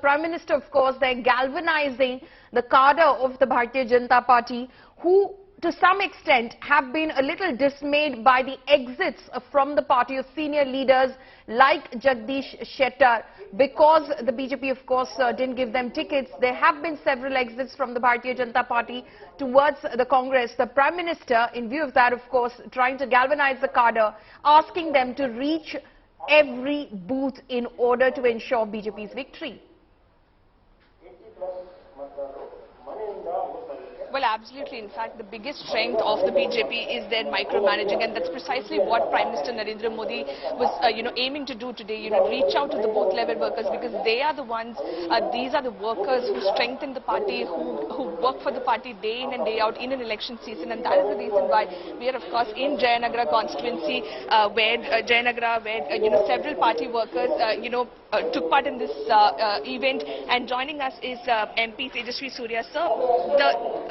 Prime Minister, of course, they're galvanizing the cadre of the Bharatiya Janata Party, who to some extent have been a little dismayed by the exits from the party of senior leaders like Jagdish Shettar, because the BJP, of course, didn't give them tickets. There have been several exits from the Bharatiya Janata Party towards the Congress. The Prime Minister, in view of that, of course, trying to galvanize the cadre, asking them to reach every booth in order to ensure BJP's victory. Well, absolutely. In fact, the biggest strength of the BJP is their micromanaging, and that's precisely what Prime Minister Narendra Modi was, aiming to do today. Reach out to the booth level workers, because they are the ones. These are the workers who strengthen the party, who work for the party day in and day out in an election season, and that is the reason why we are, of course, in Jayanagara constituency, where several party workers, took part in this event. And joining us is MP Tejasvi Surya. Sir,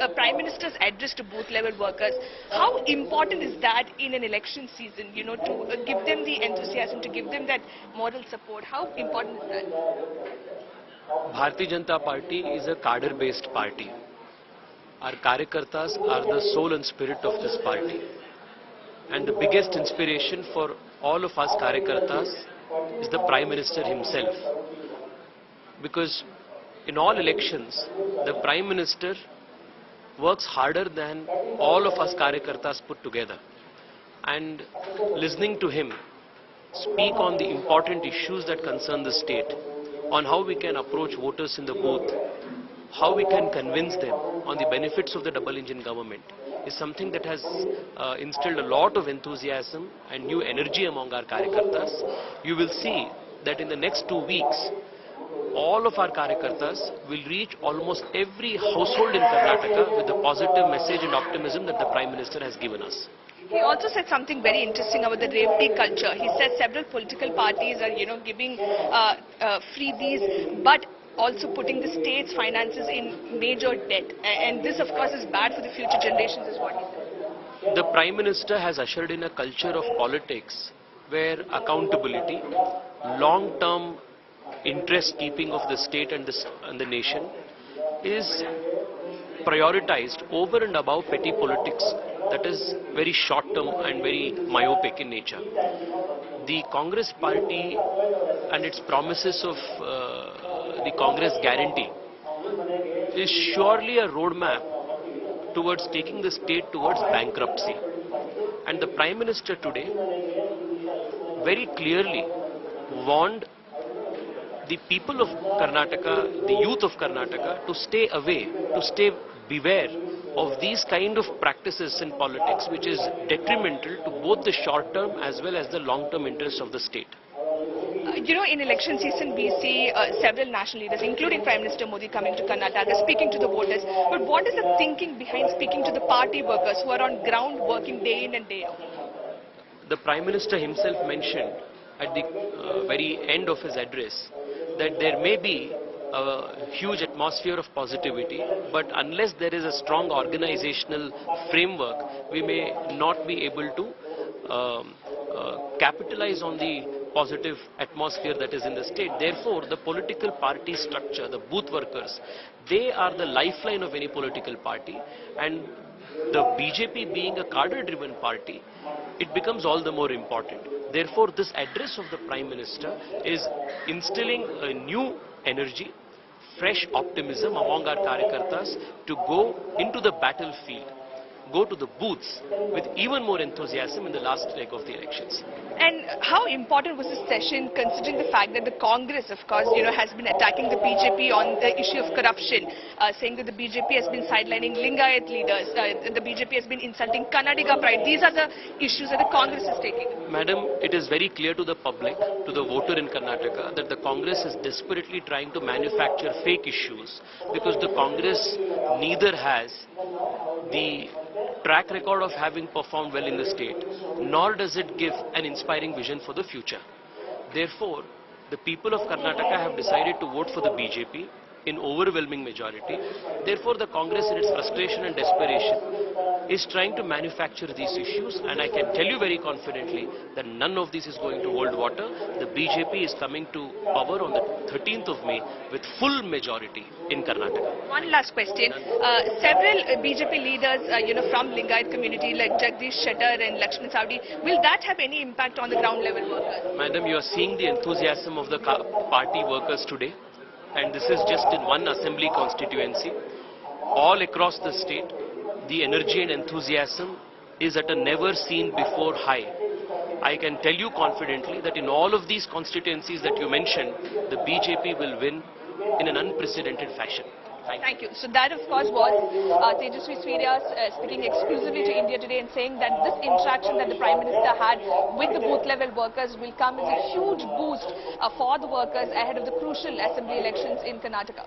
the Prime Minister's address to booth level workers, how important is that in an election season, to give them the enthusiasm, to give them that moral support? How important is that? Bharatiya Janata Party is a cadre-based party. Our Karyakartas are the soul and spirit of this party. And the biggest inspiration for all of us Karyakartas is the Prime Minister himself. Because in all elections, the Prime Minister works harder than all of us Karyakartas put together. And listening to him speak on the important issues that concern the state, on how we can approach voters in the booth, how we can convince them on the benefits of the double-engine government, is something that has instilled a lot of enthusiasm and new energy among our Karyakartas. You will see that in the next 2 weeks, all of our Karyakartas will reach almost every household in Karnataka with the positive message and optimism that the Prime Minister has given us. He also said something very interesting about the revdi culture. He said several political parties are, giving freebies, but also putting the state's finances in major debt. And this, of course, is bad for the future generations, is what he said. The Prime Minister has ushered in a culture of politics where accountability, long-term interest keeping of the state and the nation is prioritized over and above petty politics that is very short-term and very myopic in nature. The Congress party and its promises of the Congress guarantee is surely a roadmap towards taking the state towards bankruptcy. And the Prime Minister today very clearly warned the people of Karnataka, the youth of Karnataka, to stay away, to beware of these kind of practices in politics, which is detrimental to both the short-term as well as the long-term interests of the state. In election season, we see several national leaders, including Prime Minister Modi, coming to Karnataka, speaking to the voters. But what is the thinking behind speaking to the party workers who are on ground working day in and day out? The Prime Minister himself mentioned at the very end of his address that there may be a huge atmosphere of positivity, but unless there is a strong organizational framework, we may not be able to capitalize on the positive atmosphere that is in the state. Therefore, the political party structure, the booth workers, they are the lifeline of any political party, and the BJP being a cadre-driven party, it becomes all the more important. Therefore, this address of the Prime Minister is instilling a new energy, fresh optimism among our Karyakartas to go into the battlefield, go to the booths with even more enthusiasm in the last leg of the elections. And how important was this session, considering the fact that the Congress, of course, has been attacking the BJP on the issue of corruption, saying that the BJP has been sidelining Lingayat leaders, the BJP has been insulting Kannadiga pride. These are the issues that the Congress is taking. Madam, it is very clear to the public, to the voter in Karnataka, that the Congress is desperately trying to manufacture fake issues, because the Congress neither has the track record of having performed well in the state, nor does it give an inspiring vision for the future. Therefore, the people of Karnataka have decided to vote for the BJP in overwhelming majority. Therefore, the Congress, in its frustration and desperation, is trying to manufacture these issues, and I can tell you very confidently that none of this is going to hold water. The BJP is coming to power on the 13th of May with full majority in Karnataka. One last question. Several BJP leaders, from Lingayat community like Jagdish Shettar and Lakshman Savdi, will that have any impact on the ground level workers? Madam, you are seeing the enthusiasm of the party workers today, and this is just in one assembly constituency. All across the state, the energy and enthusiasm is at a never seen before high. I can tell you confidently that in all of these constituencies that you mentioned, the BJP will win in an unprecedented fashion. Thank you. So that, of course, was Tejaswi Surya speaking exclusively to India Today and saying that this interaction that the Prime Minister had with the booth-level workers will come as a huge boost for the workers ahead of the crucial assembly elections in Karnataka.